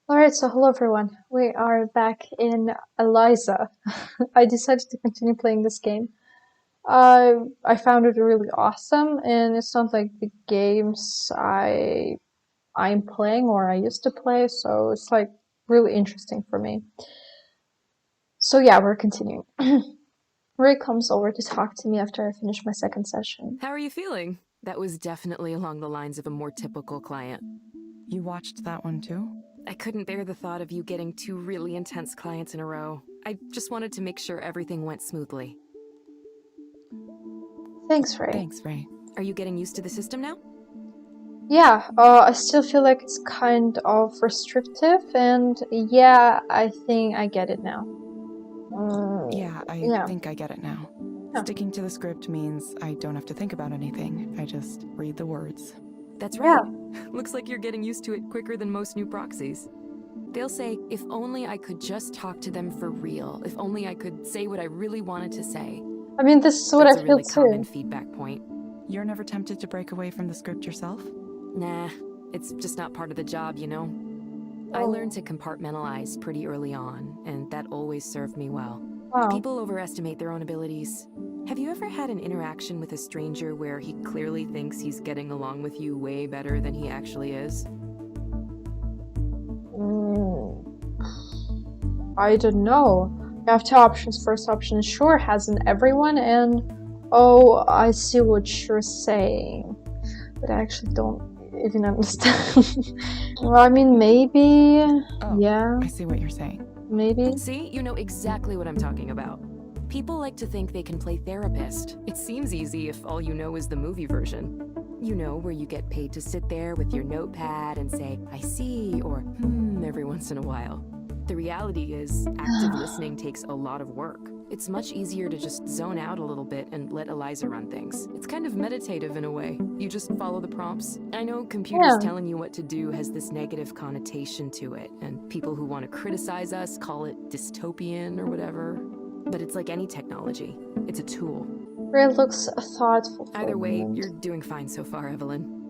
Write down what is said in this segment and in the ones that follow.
Alright, so hello everyone. We are back in Eliza. I decided to continue playing this game. I found it really awesome, and it's not like the games I'm playing or I used to play, so it's like really interesting for me. So yeah, we're continuing. Ray comes over to talk to me after I finish my second session. How are you feeling? That was definitely along the lines of a more typical client. You watched that one too? I couldn't bear the thought of you getting two really intense clients in a row. I just wanted to make sure everything went smoothly. Thanks, Ray. Thanks, Ray. Are you getting used to the system now? Yeah, I still feel like it's kind of restrictive, and yeah, I think I get it now. Yeah, I Yeah. think I get it now. Yeah. Sticking to the script means I don't have to think about anything. I just read the words. That's Yeah. right. Looks like you're getting used to it quicker than most new proxies. They'll say, if only I could just talk to them for real. If only I could say what I really wanted to say. I mean, this is what That's I a feel really common too. feedback point. You're never tempted to break away from the script yourself? Nah, it's just not part of the job, you know? I learned to compartmentalize pretty early on, and that always served me well. Wow. People overestimate their own abilities. Have you ever had an interaction with a stranger where he clearly thinks he's getting along with you way better than he actually is? I don't know. You have two options. First option is sure, hasn't everyone? And oh, I see what you're saying. But I actually don't even understand. Well, I mean, maybe. Oh, yeah. I see what you're saying. Maybe. See, you know exactly what I'm talking about. People like to think they can play therapist. It seems easy if all you know is the movie version. You know, where you get paid to sit there with your notepad and say, I see, or every once in a while. The reality is, active listening takes a lot of work. It's much easier to just zone out a little bit and let Eliza run things. It's kind of meditative in a way. You just follow the prompts. I know computers telling you what to do has this negative connotation to it, and people who want to criticize us call it dystopian or whatever. But it's like any technology. It's a tool. Ray looks thoughtful. Either way, you're doing fine so far, Evelyn.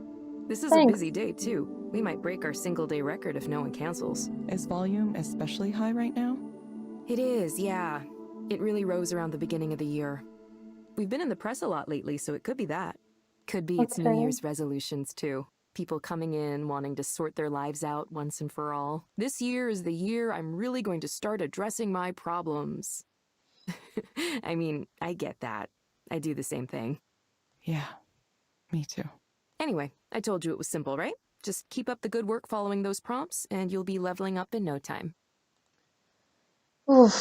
This is Thanks. a busy day, too. We might break our single-day record if no one cancels. Is volume especially high right now? It is, yeah. It really rose around the beginning of the year. We've been in the press a lot lately, so it could be that. Could be it's New Year's resolutions, too. People coming in, wanting to sort their lives out once and for all. This year is the year I'm really going to start addressing my problems. I mean, I get that. I do the same thing. Yeah, me too. Anyway, I told you it was simple, right? Just keep up the good work following those prompts, and you'll be leveling up in no time. Oof.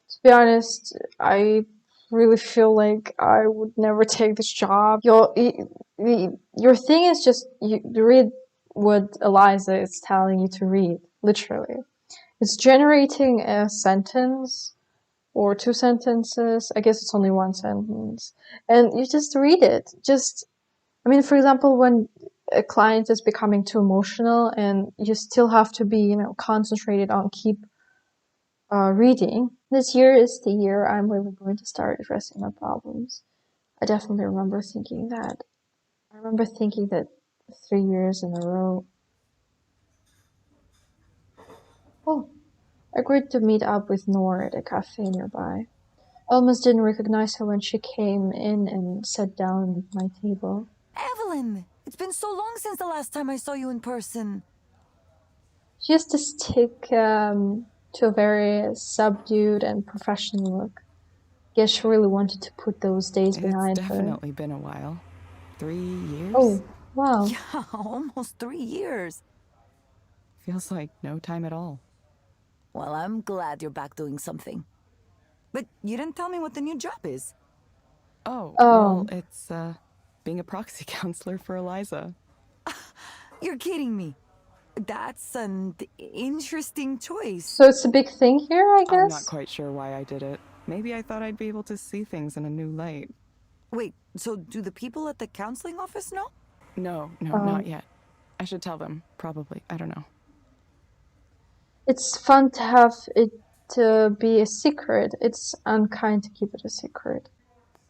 To be honest, I really feel like I would never take this job. Your thing is just you read what Eliza is telling you to read, literally. It's generating a sentence or two sentences. I guess it's only one sentence. And you just read it. I mean, for example, when a client is becoming too emotional and you still have to be, concentrated on keep reading. This year is the year I'm really going to start addressing my problems. I definitely remember thinking that. I remember thinking that 3 years in a row. Oh, I agreed to meet up with Nora at a cafe nearby. I almost didn't recognize her when she came in and sat down at my table. Evelyn! It's been so long since the last time I saw you in person. She used to stick to a very subdued and professional look. Guess she really wanted to put those days behind her. It's definitely been a while. 3 years? Oh, wow. Yeah, almost 3 years. Feels like no time at all. Well, I'm glad you're back doing something. But you didn't tell me what the new job is. Oh, well, it's, being a proxy counselor for Eliza. You're kidding me. That's an interesting choice. So it's a big thing here, I guess? I'm not quite sure why I did it. Maybe I thought I'd be able to see things in a new light. Wait, so do the people at the counseling office know? No, not yet. I should tell them, probably. I don't know. It's fun to have it to be a secret. It's unkind to keep it a secret.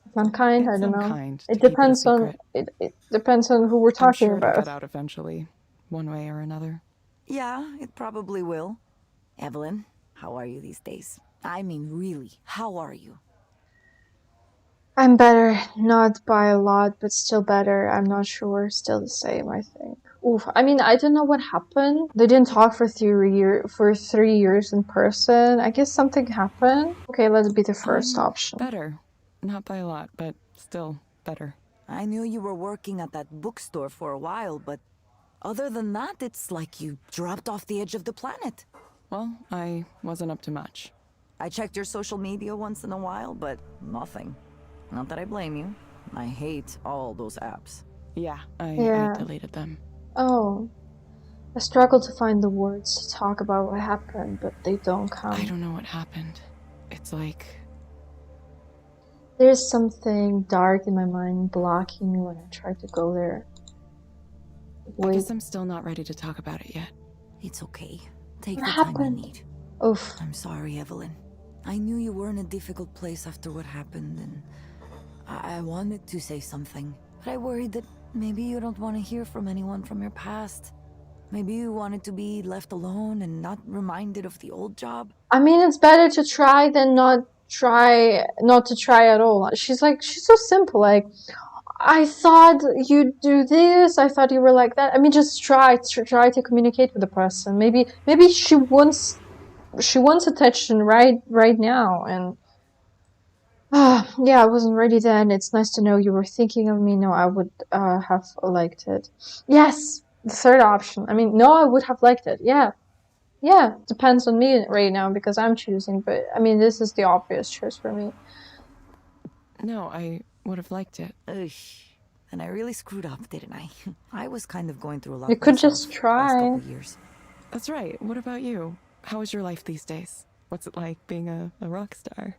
It's unkind, I don't know. It depends on it depends on who we're talking I'm sure about. it'll get out eventually, one way or another. Yeah, it probably will. Evelyn, how are you these days? I mean, really, how are you? I'm better, not by a lot, but still better. I'm not sure, still the same, I think. Oof, I mean, I don't know what happened. They didn't talk for 3 years in person. I guess something happened. Okay, let's be the first I'm option. better. Not by a lot, but still better. I knew you were working at that bookstore for a while, but other than that, it's like you dropped off the edge of the planet. Well, I wasn't up to much. I checked your social media once in a while, but nothing. Not that I blame you. I hate all those apps. Yeah, I Yeah. deleted them. Oh. I struggle to find the words to talk about what happened, but they don't come. I don't know what happened. It's like... There's something dark in my mind blocking me when I try to go there. I Wait, guess I'm still not ready to talk about it yet. It's okay. Take what the time you happened? need. Oof. I'm sorry, Evelyn. I knew you were in a difficult place after what happened, and I wanted to say something. But I worried that maybe you don't want to hear from anyone from your past. Maybe you wanted to be left alone and not reminded of the old job. I mean, it's better to try than not to try at all. She's so simple. Like, I thought you'd do this. I thought you were like that. I mean, just try to communicate with the person. Maybe she wants attention right now. And yeah, I wasn't ready then. It's nice to know you were thinking of me. No, I would have liked it. Yes, the third option. I mean, no, I would have liked it. Yeah. Yeah, depends on me right now because I'm choosing, but I mean, this is the obvious choice for me. No, I would have liked it. Ugh. And I really screwed up, didn't I? I was kind of going through a lot You could myself just last try. couple years. That's right. What about you? How is your life these days? What's it like being a rock star?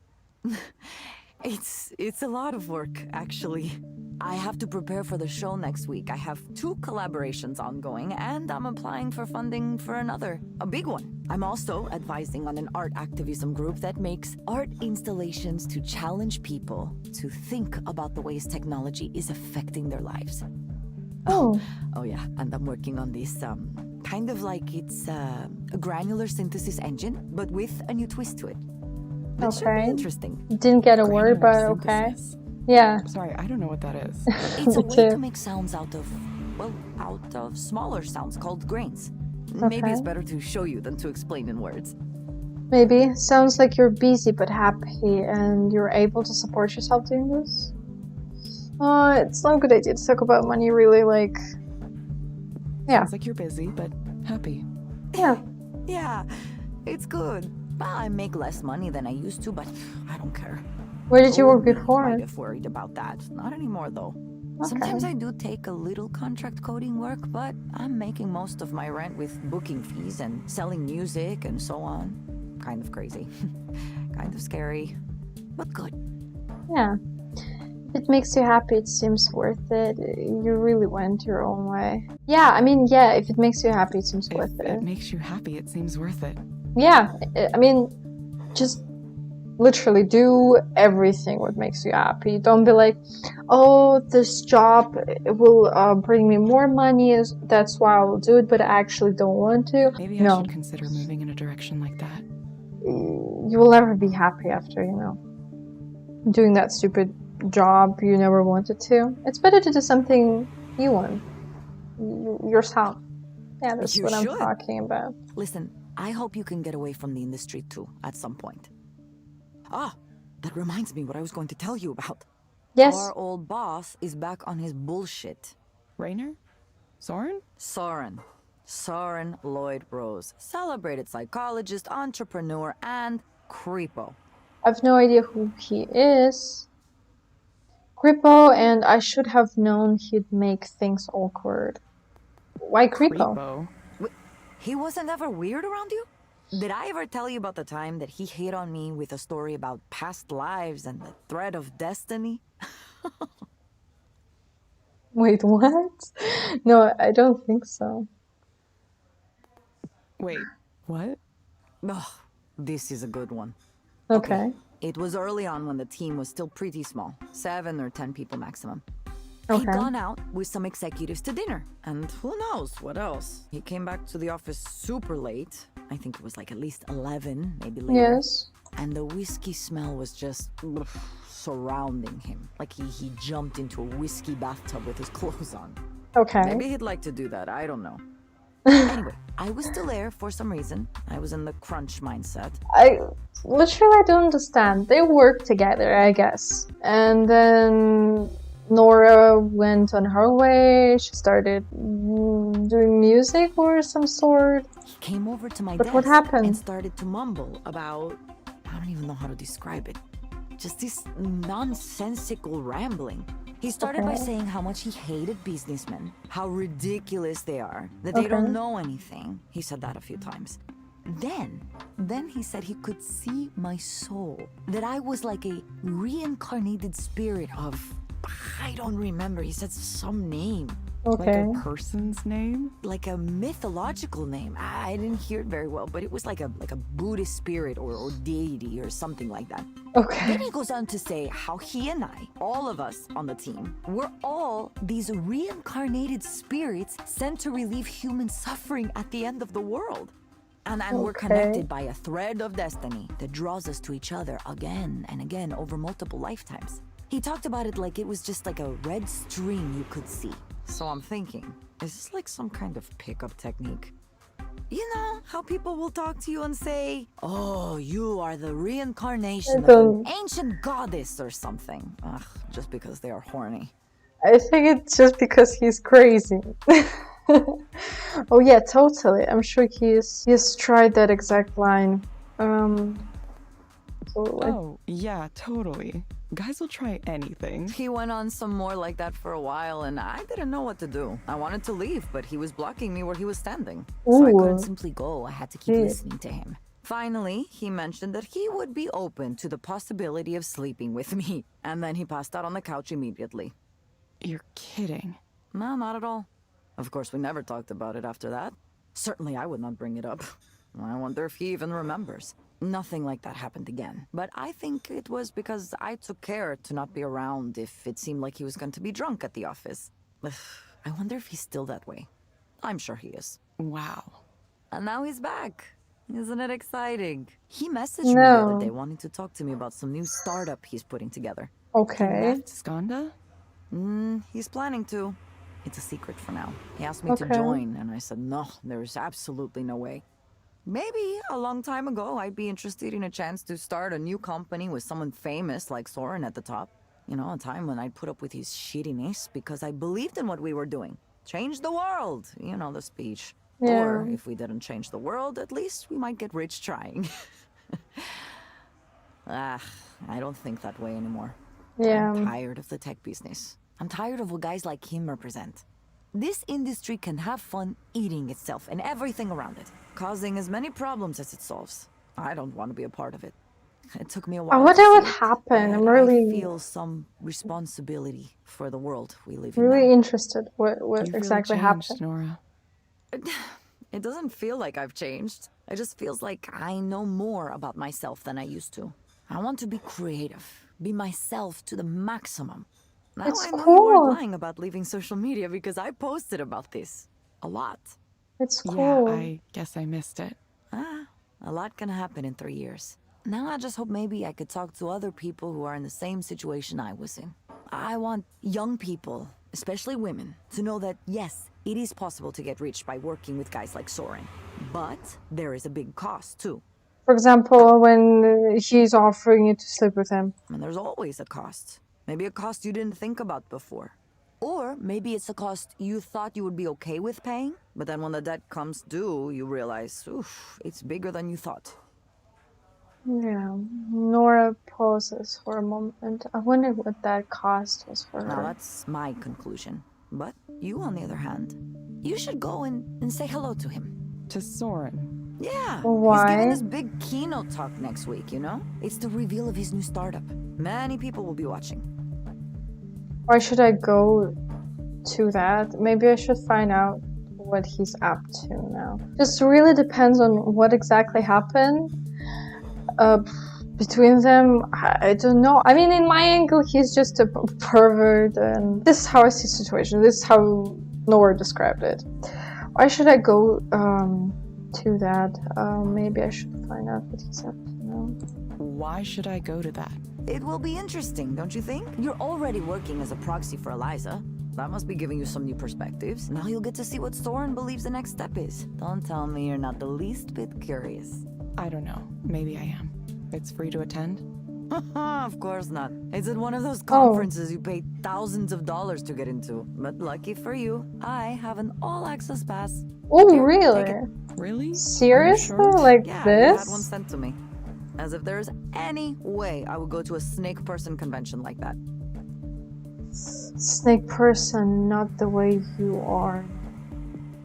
It's a lot of work, actually. I have to prepare for the show next week. I have 2 collaborations ongoing, and I'm applying for funding for another, a big one. I'm also advising on an art activism group that makes art installations to challenge people to think about the ways technology is affecting their lives. Oh. Oh yeah, and I'm working on this, kind of like it's a granular synthesis engine, but with a new twist to it. It should be Okay. interesting. Didn't get a word, but Granular okay. synthesis. Yeah. Sorry, I don't know what that is. It's a Me way too. to make sounds out of smaller sounds called grains. Maybe it's Okay. better to show you than to explain in words. Maybe. Sounds like you're busy but happy and you're able to support yourself doing this. It's not a good idea to talk about money, really, like... Yeah. Sounds like you're busy, but happy. Yeah. Yeah, it's good. Well, I make less money than I used to, but I don't care. Where did you work Old me before? might have worried about that. Not anymore, though. Sometimes I do take a little contract coding work, but I'm making most of my rent with booking fees and selling music and so on. Kind of crazy. Kind of scary. But good. Yeah. If it makes you happy, it seems worth it. You really went your own way. Yeah, I mean, yeah, if it makes you happy, it seems worth If it. it makes you happy, it seems worth it. Yeah, I mean, just literally do everything what makes you happy. Don't be like, oh, this job will bring me more money, that's why I will do it, but I actually don't want to. Maybe I No, should consider moving in a direction like that. you will never be happy after, doing that stupid job you never wanted to. It's better to do something you want, yourself. Yeah, that's You what I'm should. talking about. Listen, I hope you can get away from the industry too, at some point. Ah, that reminds me what I was going to tell you about. Yes. Our old boss is back on his bullshit. Rainer? Soren? Soren Lloyd Rose. Celebrated psychologist, entrepreneur, and creepo. I've no idea who he is. Creepo, and I should have known he'd make things awkward. Why Creepo? He wasn't ever weird around you? Did I ever tell you about the time that he hit on me with a story about past lives and the thread of destiny? Wait, what? No, I don't think so. Wait, what? Oh, this is a good one. Okay. It was early on when the team was still pretty small, 7 or 10 people maximum. He'd Okay. gone out with some executives to dinner, and who knows what else. He came back to the office super late. I think it was like at least 11, maybe later. Yes. And the whiskey smell was just surrounding him. Like he jumped into a whiskey bathtub with his clothes on. Okay. Maybe he'd like to do that, I don't know. Anyway, I was still there for some reason. I was in the crunch mindset. I don't understand. They work together, I guess. And then Nora went on her way. She started doing music or some sort. He came over to my But desk what happened? and started to mumble about, I don't even know how to describe it. Just this nonsensical rambling. He started by Okay. saying how much he hated businessmen, how ridiculous they are, that they don't Okay. know anything. He said that a few times. Then he said he could see my soul, that I was like a reincarnated spirit of, I don't remember, he said some name, Okay. Like a person's name? like a mythological name. I didn't hear it very well, but it was like a Buddhist spirit or deity or something like that. Okay. Then he goes on to say how he and I, all of us on the team, we're all these reincarnated spirits sent to relieve human suffering at the end of the world. And we're Okay. connected by a thread of destiny that draws us to each other again and again over multiple lifetimes. He talked about it like it was just like a red string you could see. So I'm thinking, is this like some kind of pickup technique? You know, how people will talk to you and say, oh, you are the reincarnation of an ancient goddess or something. Ugh, just because they are horny. I think it's just because he's crazy. Oh yeah, totally. I'm sure he's tried that exact line. Totally. Oh, yeah, totally. Guys will try anything. He went on some more like that for a while, and I didn't know what to do. I wanted to leave, but he was blocking me where he was standing. So I couldn't Ooh. simply go. I had to keep Yeah. listening to him. Finally, he mentioned that he would be open to the possibility of sleeping with me. And then he passed out on the couch immediately. You're kidding. No, not at all. Of course, we never talked about it after that. Certainly, I would not bring it up. I wonder if he even remembers. Nothing like that happened again. But I think it was because I took care to not be around if it seemed like he was going to be drunk at the office. I wonder if he's still that way. I'm sure he is. Wow. And now he's back. Isn't it exciting? He messaged me the other day wanting to talk to me about some new startup he's putting together. Okay. Skanda? He's planning to. It's a secret for now. He asked me to Okay. join, and I said, no, there's absolutely no way. Maybe a long time ago, I'd be interested in a chance to start a new company with someone famous like Soren at the top. You know, a time when I'd put up with his shittiness because I believed in what we were doing. Change the world, you know the speech. Or Yeah. if we didn't change the world, at least we might get rich trying. I don't think that way anymore. Yeah. I'm tired of the tech business. I'm tired of what guys like him represent. This industry can have fun eating itself and everything around it, causing as many problems as it solves. I don't want to be a part of it. It took me a while. I wonder to what see it, happened. I'm but really, I feel some responsibility for the world we live in really now. interested what You've exactly really changed, happened. Nora. It doesn't feel like I've changed. It just feels like I know more about myself than I used to. I want to be creative, be myself to the maximum. Now It's I know you cool. weren't lying about leaving social media because I posted about this. A lot. It's Yeah, cool. I guess I missed it. A lot can happen in 3 years. Now I just hope maybe I could talk to other people who are in the same situation I was in. I want young people, especially women, to know that yes, it is possible to get rich by working with guys like Soren. But there is a big cost too. For example, when he's offering you to sleep with him. And there's always a cost. Maybe a cost you didn't think about before. Or maybe it's a cost you thought you would be okay with paying, but then when the debt comes due, you realize, oof, it's bigger than you thought. Yeah. Nora pauses for a moment. I wonder what that cost was for Now her. that's my conclusion. But you, on the other hand, you should go and say hello to him. To Soren. Yeah, he's Why? giving this big keynote talk next week, you know? It's the reveal of his new startup. Many people will be watching. Why should I go to that? Maybe I should find out what he's up to now. Just really depends on what exactly happened between them, I don't know. I mean, in my angle, he's just a pervert, and this is how I see the situation. This is how Nora described it. Why should I go to that? Maybe I should find out what he's up to now. Why should I go to that? It will be interesting, don't you think? You're already working as a proxy for Eliza. That must be giving you some new perspectives. Now you'll get to see what Soren believes the next step is. Don't tell me you're not the least bit curious. I don't know. Maybe I am. It's free to attend? Of course not. It's at one of those conferences you pay thousands of dollars to get into. But lucky for you, I have an all-access pass. Oh, Here, really? take it. Really? Seriously? Are you sure? Like Yeah, they had one this? sent to me. As if there's any way I would go to a snake person convention like that. Snake person, not the way you are.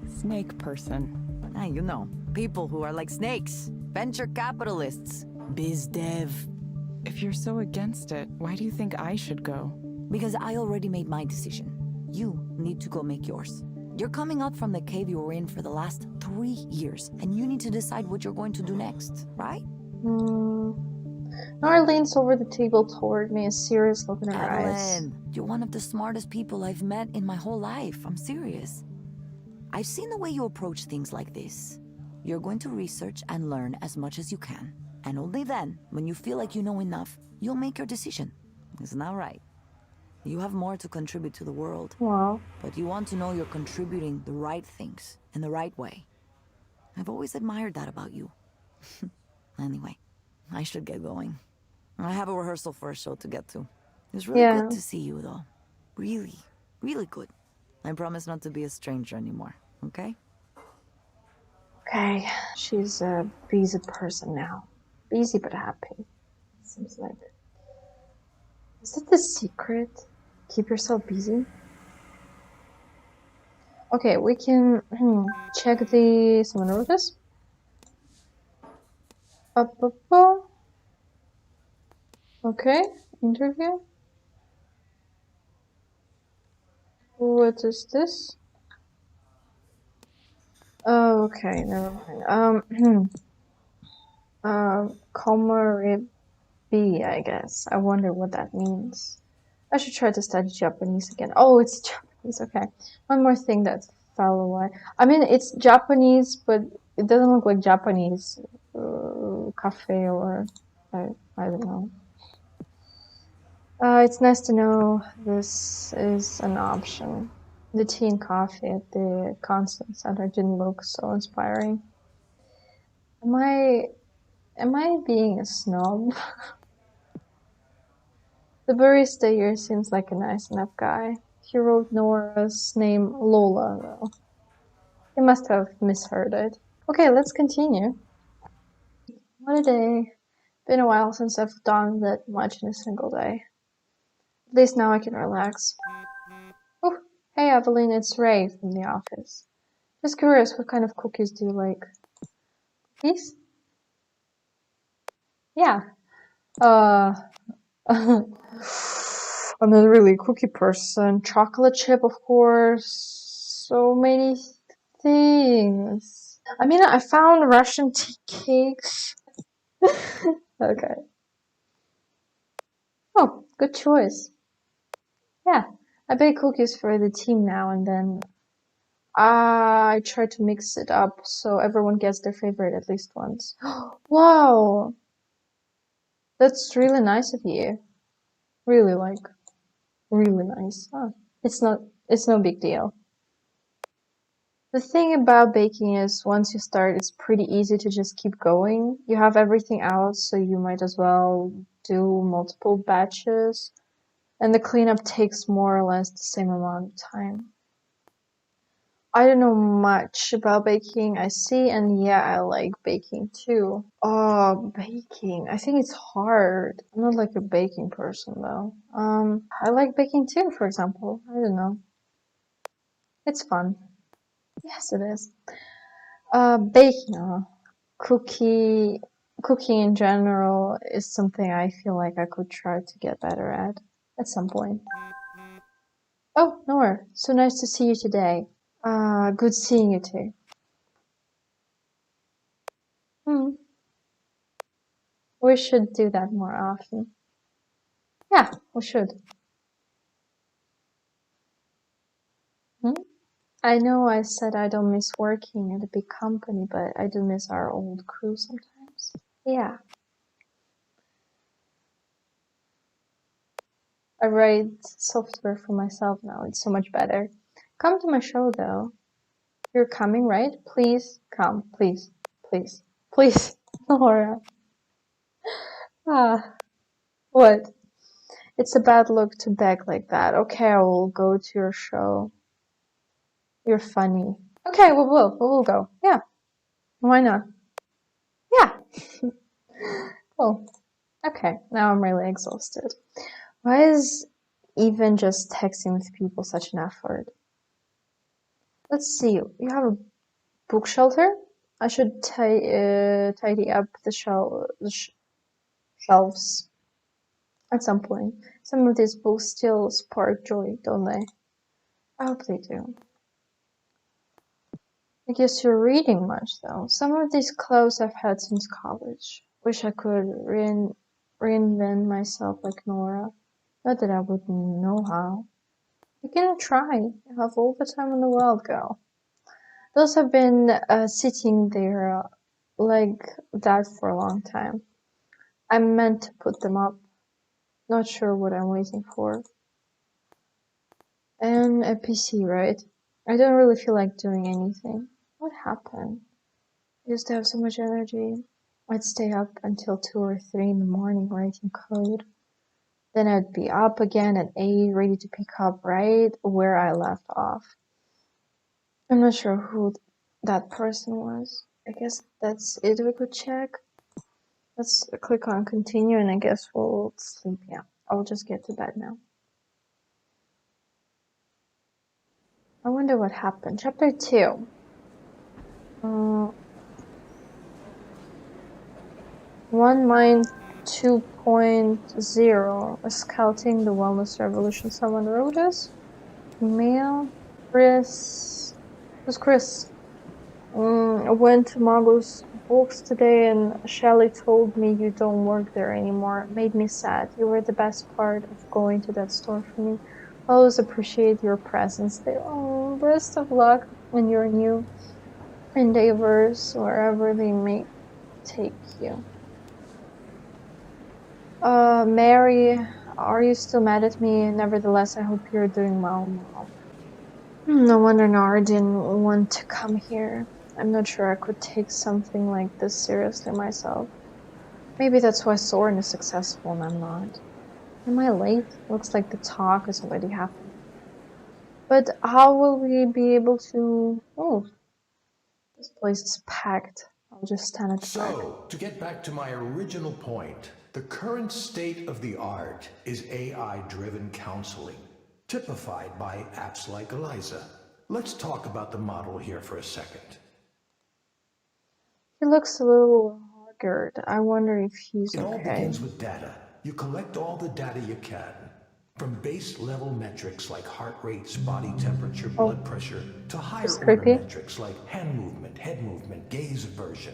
Snake person. Ah, you know, people who are like snakes. Venture capitalists. Biz dev. If you're so against it, why do you think I should go? Because I already made my decision. You need to go make yours. You're coming out from the cave you were in for the last 3 years, and you need to decide what you're going to do next, right? Nora leans over the table toward me, a serious look in her eyes. Evelyn, you're one of the smartest people I've met in my whole life. I'm serious. I've seen the way you approach things like this. You're going to research and learn as much as you can. And only then, when you feel like you know enough, you'll make your decision. Isn't that right? You have more to contribute to the world. Wow. But you want to know you're contributing the right things in the right way. I've always admired that about you. Anyway, I should get going. I have a rehearsal for a show to get to. It was really Yeah. good to see you, though. Really, really good. I promise not to be a stranger anymore, okay? Okay, she's a busy person now. Busy but happy, seems like. Is that the secret? Keep yourself busy? Okay, we can check the... Someone wrote this? Up. Okay, interview. What is this? Oh, okay, never mind. Komari B, I guess. I wonder what that means. I should try to study Japanese again. Oh, it's Japanese, okay. One more thing that fell away. I mean, it's Japanese, but it doesn't look like Japanese cafe or... I don't know. It's nice to know this is an option. The tea and coffee at the concert center didn't look so inspiring. Am I being a snob? The barista here seems like a nice enough guy. He wrote Nora's name Lola, though. He must have misheard it. Okay, let's continue. What a day. Been a while since I've done that much in a single day. At least now I can relax. Oh, hey Evelyn, it's Ray from the office. Just curious, what kind of cookies do you like? Cookies? Yeah. I'm not really a cookie person. Chocolate chip, of course. So many things. I mean, I found Russian tea cakes. Okay. Oh, good choice. Yeah, I bake cookies for the team now and then. I try to mix it up so everyone gets their favorite at least once. Wow! That's really nice of you. Really nice. Oh, it's no big deal. The thing about baking is once you start, it's pretty easy to just keep going. You have everything out, so you might as well do multiple batches. And the cleanup takes more or less the same amount of time. I don't know much about baking, I see, and yeah, I like baking too. Oh, baking. I think it's hard. I'm not like a baking person though. I like baking too, for example. I don't know. It's fun. Yes, it is. Baking, cooking in general is something I feel like I could try to get better at some point. Oh, Nora, so nice to see you today. Good seeing you too. We should do that more often. Yeah, we should. I know I said I don't miss working at a big company, but I do miss our old crew sometimes. Yeah. I write software for myself now. It's so much better. Come to my show though. You're coming, right? Please come. Please. Please. Please. Laura. Ah. What? It's a bad look to beg like that. Okay, I will go to your show. You're funny. Okay, we will. We will go. Yeah. Why not? Yeah. Cool. Okay, now I'm really exhausted. Why is even just texting with people such an effort? Let's see. You have a book shelter? I should tidy up the shelves at some point. Some of these books still spark joy, don't they? I hope they do. I guess you're reading much, though. Some of these clothes I've had since college. Wish I could reinvent myself like Nora. Not that I wouldn't know how. You can try. You have all the time in the world, girl. Those have been sitting there like that for a long time. I meant to put them up. Not sure what I'm waiting for. And a PC, right? I don't really feel like doing anything. What happened? I used to have so much energy. I'd stay up until 2 or 3 in the morning writing code. Then I'd be up again at 8, ready to pick up right where I left off. I'm not sure who that person was. I guess that's it we could check. Let's click on continue and I guess we'll sleep. Yeah, I'll just get to bed now. I wonder what happened. Chapter 2. 1 Mind 2.0. Scouting the Wellness Revolution. Someone wrote us? Email? Chris. Who's Chris? I went to Margot's books today and Shelley told me you don't work there anymore. It made me sad. You were the best part of going to that store for me. I always appreciate your presence there. Oh, best of luck in your new endeavors, wherever they may take you. Mary, are you still mad at me? Nevertheless, I hope you're doing well, Mom. No wonder Nora didn't want to come here. I'm not sure I could take something like this seriously myself. Maybe that's why Soren is successful and I'm not. Am I late? Looks like the talk has already happened. But how will we be able to... Oh, this place is packed. I'll just stand at the back. So, to get back to my original point, the current state of the art is AI-driven counseling, typified by apps like Eliza. Let's talk about the model here for a second. He looks a little haggard. I wonder if he's okay. It all begins with data. You collect all the data you can. From base level metrics like heart rates, body temperature, blood pressure, to higher order metrics like hand movement, head movement, gaze aversion.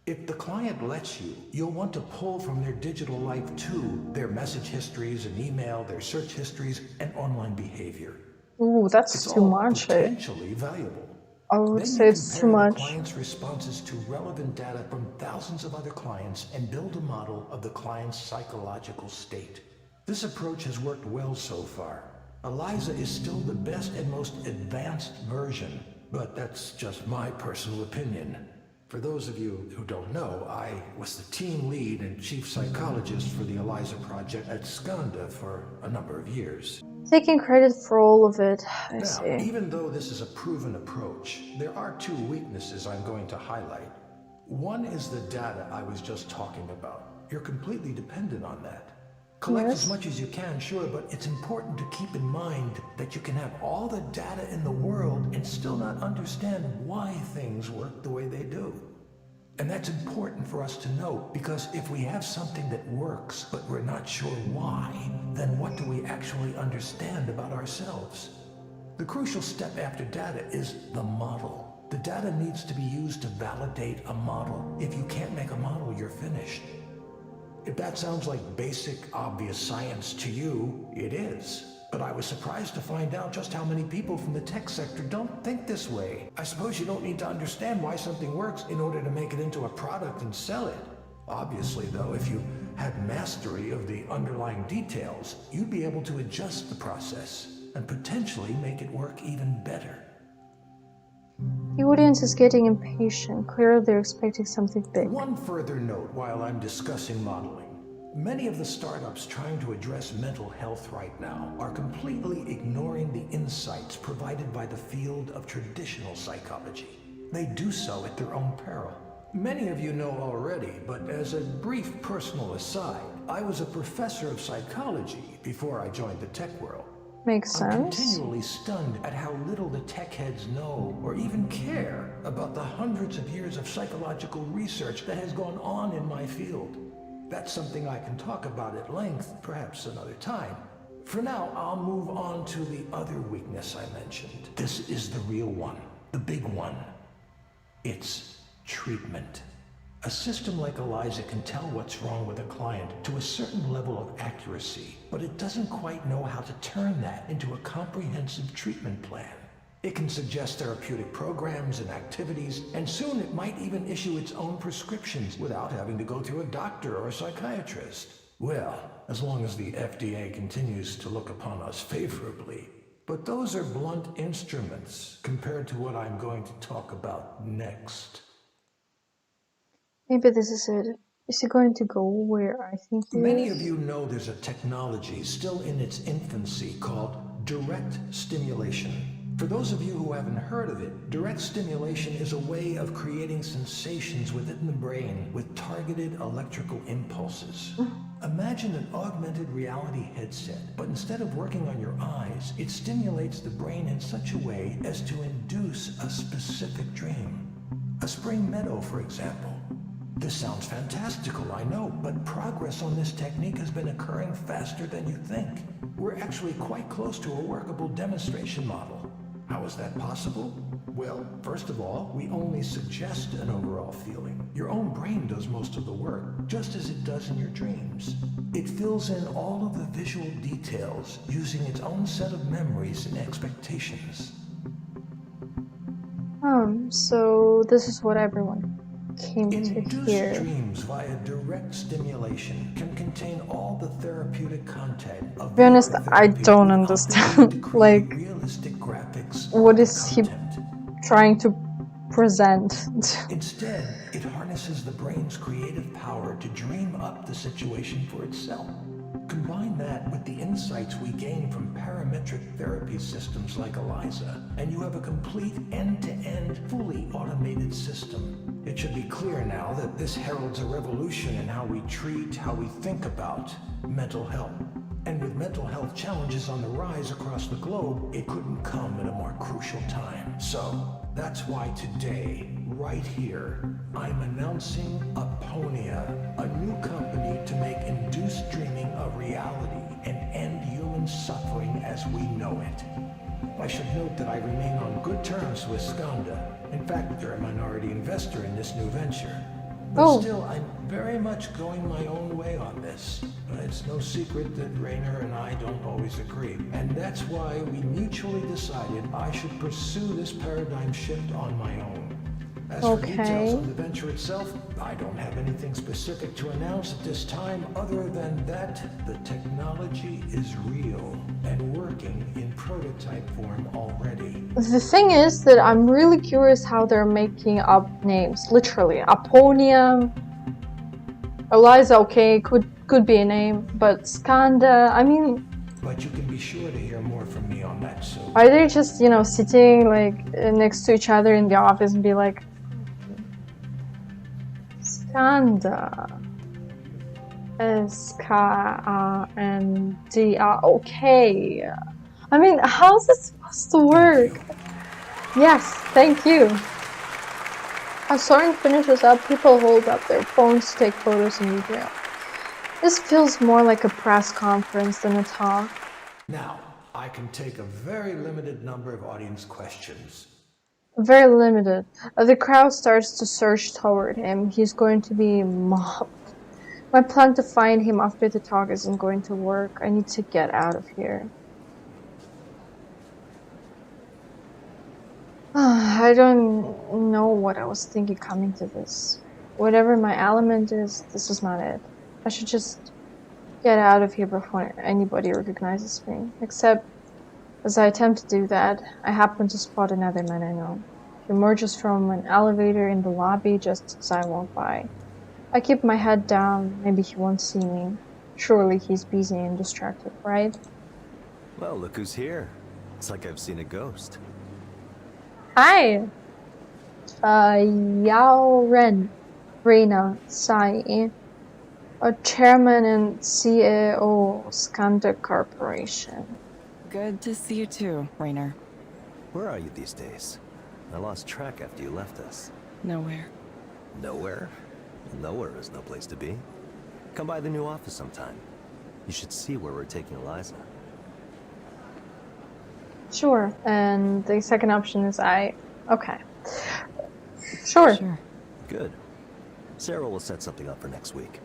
If the client lets you, you'll want to pull from their digital life too, their message histories and email, their search histories, and online behavior. Ooh, that's too much. Potentially valuable. I would say it's too much. The client's responses to relevant data from thousands of other clients and build a model of the client's psychological state. This approach has worked well so far. Eliza is still the best and most advanced version, but that's just my personal opinion. For those of you who don't know, I was the team lead and chief psychologist for the Eliza project at Skanda for a number of years. Taking credit for all of it, I see. Now, even though this is a proven approach, there are 2 weaknesses I'm going to highlight. One is the data I was just talking about. You're completely dependent on that. Collect as much as you can, sure, but it's important to keep in mind that you can have all the data in the world and still not understand why things work the way they do. And that's important for us to know, because if we have something that works, but we're not sure why, then what do we actually understand about ourselves? The crucial step after data is the model. The data needs to be used to validate a model. If you can't make a model, you're finished. If that sounds like basic, obvious science to you, it is. But I was surprised to find out just how many people from the tech sector don't think this way. I suppose you don't need to understand why something works in order to make it into a product and sell it. Obviously, though, if you had mastery of the underlying details, you'd be able to adjust the process and potentially make it work even better. The audience is getting impatient. Clearly they're expecting something big. One further note while I'm discussing modeling. Many of the startups trying to address mental health right now are completely ignoring the insights provided by the field of traditional psychology. They do so at their own peril. Many of you know already, but as a brief personal aside, I was a professor of psychology before I joined the tech world. Makes I'm sense. continually stunned at how little the tech heads know or even care about the hundreds of years of psychological research that has gone on in my field. That's something I can talk about at length, perhaps another time. For now, I'll move on to the other weakness I mentioned. This is the real one, the big one. It's treatment. A system like Eliza can tell what's wrong with a client to a certain level of accuracy, but it doesn't quite know how to turn that into a comprehensive treatment plan. It can suggest therapeutic programs and activities, and soon it might even issue its own prescriptions without having to go through a doctor or a psychiatrist. Well, as long as the FDA continues to look upon us favorably. But those are blunt instruments compared to what I'm going to talk about next. Maybe this is it. Is it going to go where I think it Many is? of you know there's a technology still in its infancy called direct stimulation. For those of you who haven't heard of it, direct stimulation is a way of creating sensations within the brain with targeted electrical impulses. Imagine an augmented reality headset, but instead of working on your eyes, it stimulates the brain in such a way as to induce a specific dream. A spring meadow, for example. This sounds fantastical, I know, but progress on this technique has been occurring faster than you think. We're actually quite close to a workable demonstration model. How is that possible? Well, first of all, we only suggest an overall feeling. Your own brain does most of the work, just as it does in your dreams. It fills in all of the visual details using its own set of memories and expectations. So this is what everyone came to Induced hear. dreams via direct stimulation can contain all the therapeutic content of To be honest, I therapy don't without the need understand, to create like, realistic graphics what or is he content. trying to present? Instead, it harnesses the brain's creative power to dream up the situation for itself. Combine that with the insights we gain from parametric therapy systems like Eliza, and you have a complete end-to-end, fully automated system. It should be clear now that this heralds a revolution in how we treat, how we think about mental health. And with mental health challenges on the rise across the globe, it couldn't come at a more crucial time. So, that's why today, right here, I'm announcing Aponia, a new company to make induced dreaming a reality and end human suffering as we know it. I should note that I remain on good terms with Skanda. In fact, they're a minority investor in this new venture. But still, I'm very much going my own way on this. It's no secret that Rainer and I don't always agree. And that's why we mutually decided I should pursue this paradigm shift on my own. As for details on the venture itself, I don't have anything specific to announce at this time other than that the technology is real and working in prototype form already. The thing is that I'm really curious how they're making up names. Literally, Aponia, Eliza, okay, could be a name, but Skanda, I mean... But you can be sure to hear more from me on that soon. Are they just, you know, sitting like next to each other in the office and be like, Skanda, Skanda, okay. I mean, how's it supposed to work? Yes, thank you. As Soren finishes up, people hold up their phones to take photos and video. This feels more like a press conference than a talk. Now, I can take a very limited number of audience questions. Very limited. The crowd starts to surge toward him. He's going to be mobbed. My plan to find him after the talk isn't going to work. I need to get out of here. I don't know what I was thinking coming to this. Whatever my element is, this is not it. I should just get out of here before anybody recognizes me. Except, as I attempt to do that, I happen to spot another man I know. He emerges from an elevator in the lobby just as I walk by. I keep my head down. Maybe he won't see me. Surely he's busy and distracted, right? Well, look who's here. It's like I've seen a ghost. Hi! Yao Ren, Reina Sai, a chairman and CEO of Skanda Corporation. Good to see you too, Rainer. Where are you these days? I lost track after you left us. Nowhere. Nowhere? Nowhere is no place to be. Come by the new office sometime. You should see where we're taking Eliza. Sure, and the second option is okay. Sure. Good. Sarah will set something up for next week.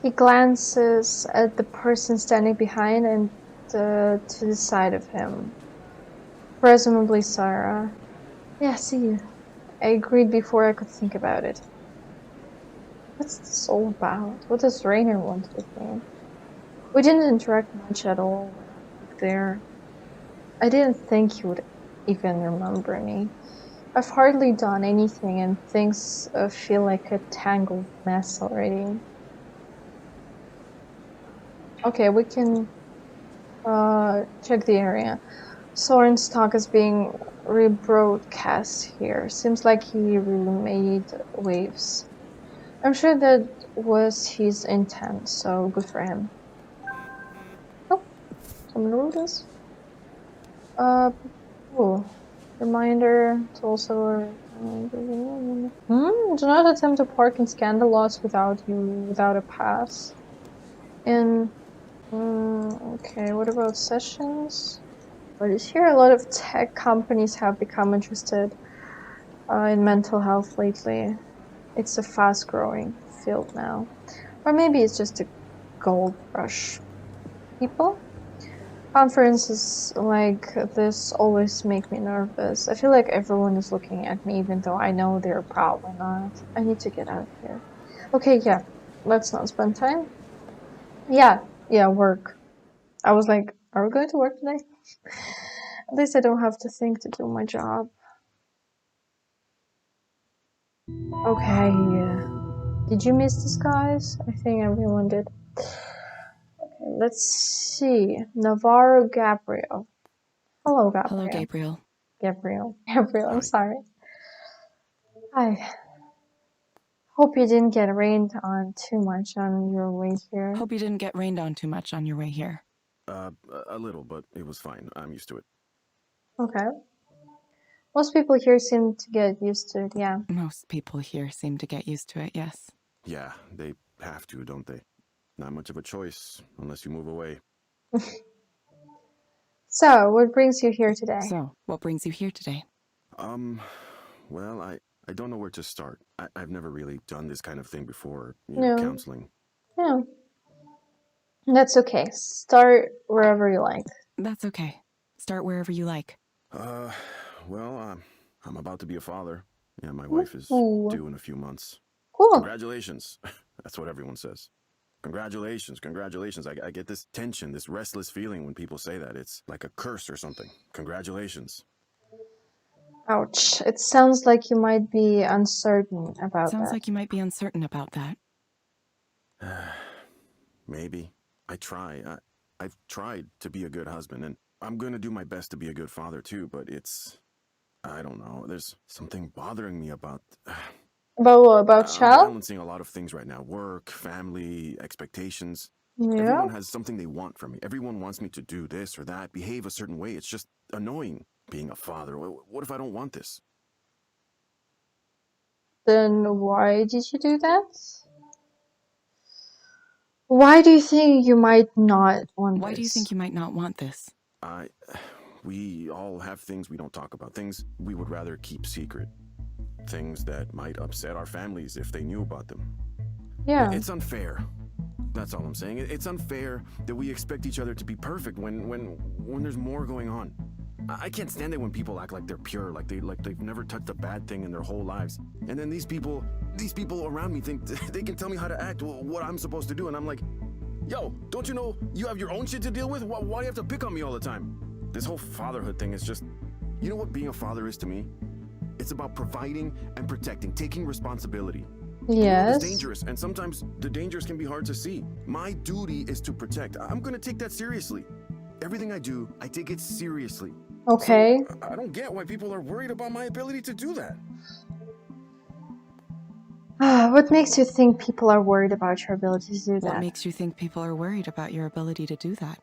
He glances at the person standing behind and to the side of him. Presumably Sarah. Yeah, see you. I agreed before I could think about it. What's this all about? What does Rainer want with me? We didn't interact much at all there. I didn't think he would even remember me. I've hardly done anything and things feel like a tangled mess already. Okay, we can check the area. Soren's talk is being rebroadcast here. Seems like he really made waves. I'm sure that was his intent, so good for him. Oh, someone wrote this. Oh, reminder to also do not attempt to park in scandal lots without a pass. And okay, what about sessions? But is here a lot of tech companies have become interested in mental health lately. It's a fast-growing field now, or maybe it's just a gold rush. People. Conferences like this always make me nervous. I feel like everyone is looking at me even though I know they're probably not. I need to get out of here. Okay, yeah. Let's not spend time. Yeah, work. I was like, are we going to work today? At least I don't have to think to do my job. Okay. Did you miss this, guys? I think everyone did. Okay, let's see. Navarro Gabriel. Hello, Gabriel. Hello, Gabriel. Gabriel, I'm Hi. sorry. I hope you didn't get rained on too much on your way here. Hope you didn't get rained on too much on your way here. A little, but it was fine. I'm used to it. Okay. Most people here seem to get used to it, yeah. Most people here seem to get used to it, yes. Yeah, they have to, don't they? Not much of a choice, unless you move away. So, what brings you here today? So, what brings you here today? Well, I don't know where to start. I've never really done this kind of thing before, No. counseling. Yeah. That's okay. Start wherever you like. That's okay. Start wherever you like. Well, I'm about to be a father. Yeah, my wife is Ooh. due in a few months. Cool. Congratulations. That's what everyone says. Congratulations, congratulations. I get this tension, this restless feeling when people say that. It's like a curse or something. Congratulations. Ouch. It sounds like you might be uncertain about Sounds that. like you might be uncertain about that. Maybe. I've tried to be a good husband, and I'm going to do my best to be a good father too, but I don't know. There's something bothering me about... About what? About I'm child? balancing a lot of things right now. Work, family, expectations. Yeah. Everyone has something they want from me. Everyone wants me to do this or that, behave a certain way. It's just annoying being a father. What if I don't want this? Then why did you do that? Why do you think you might not want this? Why do you think you might not want this? We all have things we don't talk about. Things we would rather keep secret. Things that might upset our families if they knew about them. Yeah. It's unfair. That's all I'm saying. It's unfair that we expect each other to be perfect when there's more going on. I can't stand it when people act like they're pure, like they've never touched a bad thing in their whole lives. And then these people around me think they can tell me how to act, what I'm supposed to do, and I'm like, yo, don't you know you have your own shit to deal with? Why do you have to pick on me all the time? This whole fatherhood thing is just, you know what being a father is to me? It's about providing and protecting, taking responsibility. The world Yes. is dangerous, and sometimes the dangers can be hard to see. My duty is to protect. I'm gonna take that seriously. Everything I do, I take it seriously. Okay. So, I don't get why people are worried about my ability to do that. What makes you think people are worried about your ability to do What that? makes you think people are worried about your ability to do that?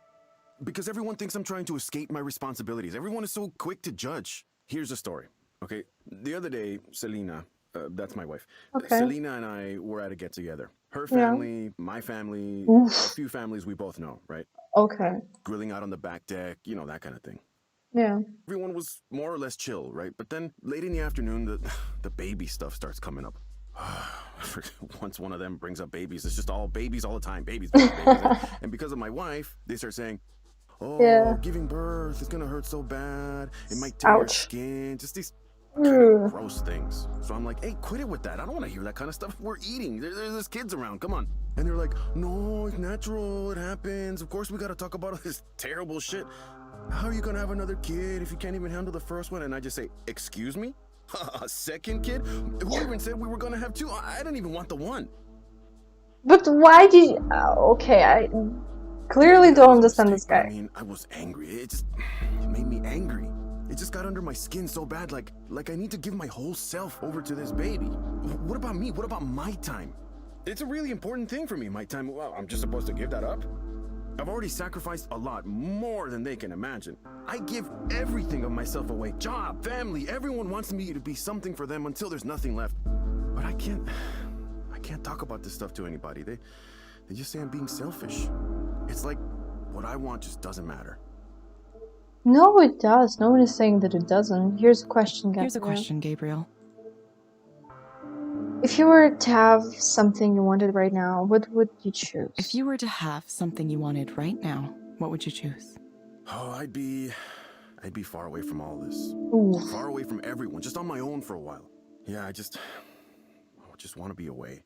Because everyone thinks I'm trying to escape my responsibilities. Everyone is so quick to judge. Here's a story, okay? The other day, Selena, that's my wife. Okay. Selena and I were at a get together. Her Yeah. family, my family, Oof. a few families we both know, right? Okay. Grilling out on the back deck, you know, that kind of thing. Yeah. Everyone was more or less chill, right? But then late in the afternoon, the baby stuff starts coming up. Once one of them brings up babies, it's just all babies all the time. Babies. And because of my wife, they start saying, oh, Yeah. giving birth is gonna hurt so bad. It might tear your Ouch. skin. Just these kind of gross things. So I'm like, hey, quit it with that. I don't want to hear that kind of stuff. We're eating. There's kids around. Come on. And they're like, no, it's natural. It happens. Of course, we got to talk about all this terrible shit. How are you gonna have another kid if you can't even handle the first one? And I just say, excuse me? A second kid? Who even said we were gonna have two? I didn't even want the one. But why did you... okay, I clearly Maybe that don't was a understand this mistake, but guy. I mean, I was angry. It made me angry. It just got under my skin so bad, like I need to give my whole self over to this baby. What about me? What about my time? It's a really important thing for me, my time. Well, I'm just supposed to give that up? I've already sacrificed a lot, more than they can imagine. I give everything of myself away. Job, family, everyone wants me to be something for them until there's nothing left. But I can't talk about this stuff to anybody. They just say I'm being selfish. It's like what I want just doesn't matter. No, it does. No one is saying that it doesn't. Here's a question, Gabriel. Here's a question, Gabriel. If you were to have something you wanted right now, what would you choose? If you were to have something you wanted right now, what would you choose? Oh, I'd be far away from all this. Ooh. Far away from everyone, just on my own for a while. Yeah, I just want to be away.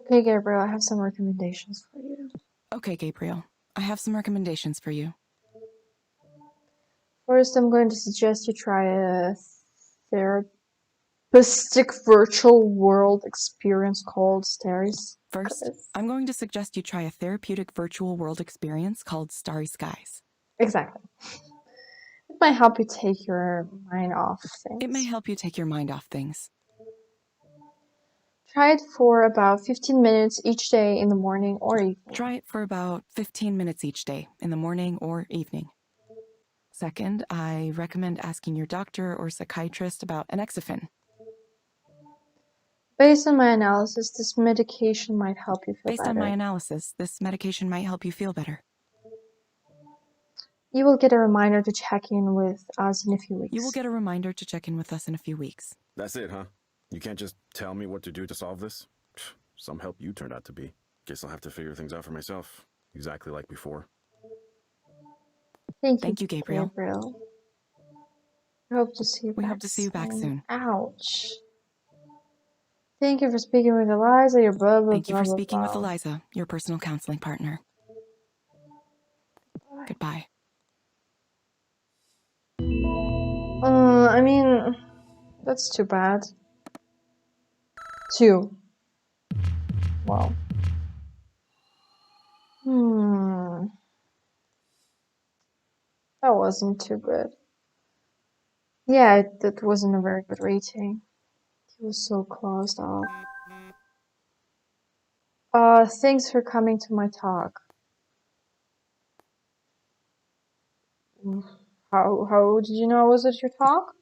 Okay, Gabriel, I have some recommendations for you. Okay, Gabriel. I have some recommendations for you. First, I'm going to suggest you try a therapeutic virtual world experience called Starry First, Skies. I'm going to suggest you try a therapeutic virtual world experience called Starry Skies. Exactly. It might help you take your mind off things. It may help you take your mind off things. Try it for about 15 minutes each day in the morning or evening. Try it for about 15 minutes each day, in the morning or evening. Second, I recommend asking your doctor or psychiatrist about an Exafen. Based on my analysis, this medication might help you feel Based better. on my analysis, this medication might help you feel better. You will get a reminder to check in with us in a few weeks. You will get a reminder to check in with us in a few weeks. That's it, huh? You can't just tell me what to do to solve this? Some help you turned out to be. Guess I'll have to figure things out for myself, exactly like before. Thank you, Gabriel. I hope to see you We back hope to see you back soon. Ouch. Thank you for speaking with Eliza, your blah blah Thank you blah for blah speaking with blah. Eliza, your personal counseling partner. Goodbye. I mean, that's too bad. Wow. That wasn't too good. Yeah, that wasn't a very good rating. He was so closed off. Thanks for coming to my talk. How did you know I was at your talk?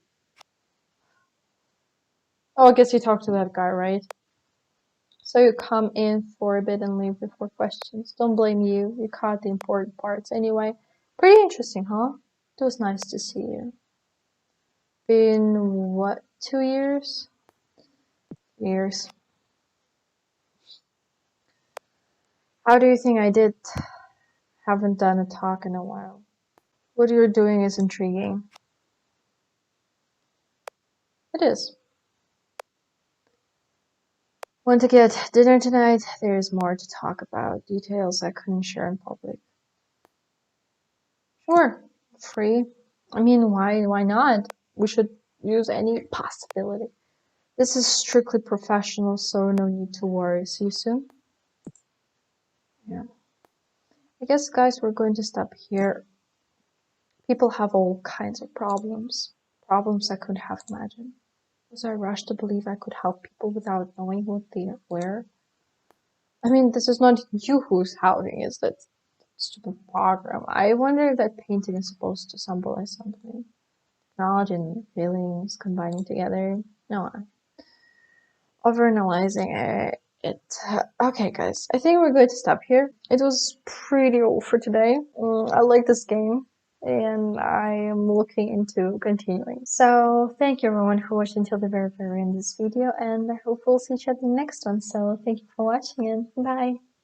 Oh, I guess you talked to that guy, right? So you come in for a bit and leave before questions. Don't blame you. You caught the important parts anyway. Pretty interesting, huh? It was nice to see you. Been what, 2 years? Years. How do you think I did? Haven't done a talk in a while. What you're doing is intriguing. It is. Want to get dinner tonight? There's more to talk about. Details I couldn't share in public. Sure. Free. I mean, why not? We should use any possibility. This is strictly professional, so no need to worry. See you soon? Yeah. I guess, guys, we're going to stop here. People have all kinds of problems. Problems I couldn't have imagined. Was I rushed to believe I could help people without knowing what they were? I mean, this is not you who's howling, is that stupid program. I wonder if that painting is supposed to symbolize something. Knowledge and feelings combining together. No, overanalyzing it. Okay, guys, I think we're going to stop here. It was pretty old for today. I like this game, and I am looking into continuing. So, thank you everyone for watching until the very end of this video, and I hope we'll see each other in the next one. So, thank you for watching, and bye!